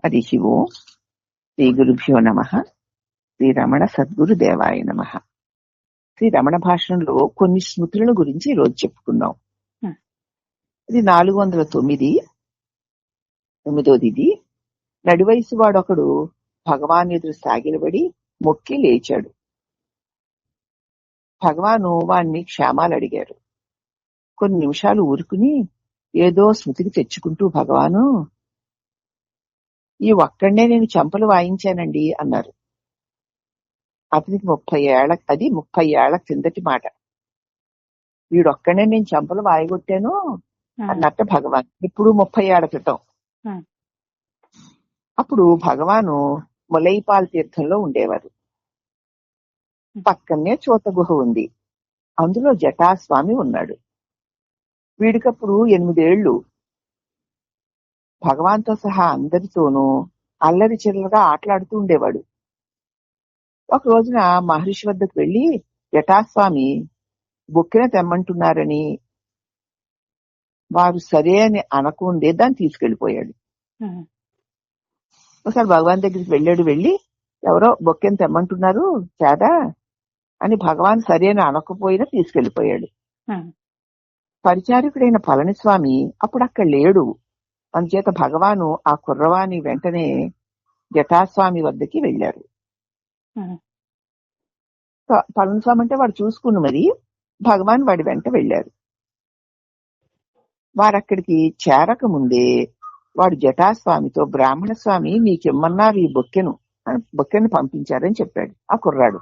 హరి ఓం. శ్రీ గురుభ్యో నమః. శ్రీ రమణ సద్గురుదేవాయ నమః. శ్రీ రమణ భాషణంలో కొన్ని స్మృతుల గురించి ఈరోజు చెప్పుకుందాం. ఇది 409, 9ది. నడివయసు వాడొకడు భగవాన్ ఎదురు సాగిలబడి మొక్కి లేచాడు. భగవాను వాణ్ణి క్షేమాలు అడిగారు. కొన్ని నిమిషాలు ఊరుకుని ఏదో స్మృతికి తెచ్చుకుంటూ, భగవాను, ఈ ఒక్కడే నేను చెంపలు వాయించానండి అన్నారు. అతనికి 30 ఏళ్ల కిందటి మాట. వీడొక్కడే నేను చెంపలు వాయగొట్టాను అన్నట్ట భగవాన్. ఇప్పుడు 30 ఏళ్ల క్రితం. అప్పుడు భగవాను ములైపాల్ తీర్థంలో ఉండేవారు. పక్కనే చోత గుహ ఉంది. అందులో జటాస్వామి ఉన్నాడు. వీడికప్పుడు 8 ఏళ్లు. భగవాన్తో సహా అందరితోనూ అల్లరి చిల్లరగా ఆటలాడుతూ ఉండేవాడు. ఒక రోజున మహర్షి వద్దకు వెళ్లి జటాస్వామి బొక్కెన తెమ్మంటున్నారని, వారు సరే అని అనకుండే దాన్ని తీసుకెళ్లిపోయాడు. ఒకసారి భగవాన్ దగ్గరికి వెళ్ళి ఎవరో బొక్కెన తెమ్మంటున్నారు చేదా అని భగవాన్ సరే అని అనకపోయినా తీసుకెళ్లిపోయాడు. పరిచారకుడైన పళనిస్వామి అప్పుడు అక్కడ లేడు. అందుచేత భగవాను ఆ కుర్రవాణి వెంటనే జటాస్వామి వద్దకి వెళ్లారు. పళనిస్వామి అంటే వాడు చూసుకుని మరి భగవాన్ వాడి వెంట వెళ్లారు. వారక్కడికి చేరక ముందే వాడు జటాస్వామితో, బ్రాహ్మణ స్వామి మీకేమన్నారు ఈ బొక్కెను పంపించారని చెప్పాడు ఆ కుర్రాడు.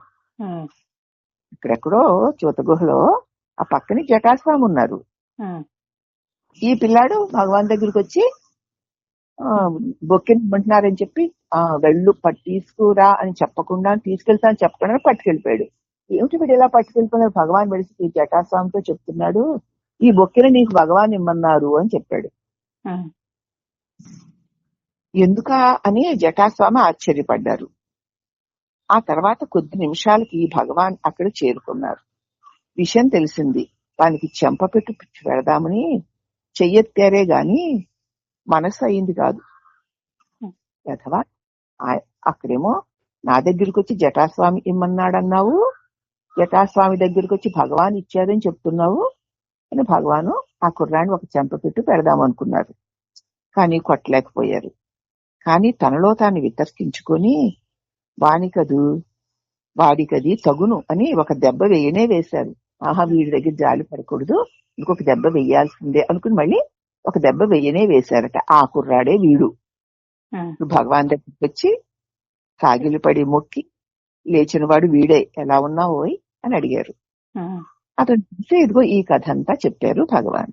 ఇక్కడెక్కడో చోతగుహలో ఆ పక్కనే జటాస్వామి ఉన్నారు. ఈ పిల్లాడు భగవాన్ దగ్గరికి వచ్చి బొక్కెని ఇమ్మంటున్నారని చెప్పి వెళ్ళు తీసుకురా అని చెప్పకుండా, తీసుకెళ్తా అని చెప్పకుండా పట్టుకెళ్ళిపోయాడు. ఏమిటి వీడు ఇలా పట్టుకెళ్ళిపోయినాడు? భగవాన్ వెలిసి జటాస్వామితో చెప్తున్నాడు, ఈ బొక్కెని నీకు భగవాన్ ఇమ్మన్నారు అని చెప్పాడు. ఎందుకా అని జటాస్వామి ఆశ్చర్యపడ్డారు. ఆ తర్వాత కొద్ది నిమిషాలకి భగవాన్ అక్కడ చేరుకున్నారు. విషయం తెలిసింది. వానికి చెంప పెట్టు పెడదామని చెయ్యెత్తారే గాని మనసు అయింది కాదు. అథవా అక్కడేమో నా దగ్గరికి వచ్చి జటాస్వామి ఇమ్మన్నాడన్నావు, జటాస్వామి దగ్గరికి వచ్చి భగవాన్ ఇచ్చారని చెప్తున్నావు అని భగవాను ఆ కుర్రాన్ని ఒక చెంప పెట్టు పెడదామనుకున్నారు. కానీ కొట్టలేకపోయారు. కానీ తనలో తాను వితర్కించుకొని వాడికది తగును అని ఒక దెబ్బ వేశారు. ఆహా, వీడి దగ్గర జాలి పడకూడదు, ఇంకొక దెబ్బ వెయ్యాల్సిందే అనుకుని మళ్ళీ ఒక దెబ్బ వేశారట. ఆ కుర్రాడే వీడు. భగవాన్ దగ్గరికి వచ్చి సాగిలిపడి మొక్కి లేచిన వాడు వీడే, ఎలా ఉన్నావోయ్ అని అడిగారు. అతను చూసి ఇదిగో ఈ కథ అంతా చెప్పారు భగవాన్.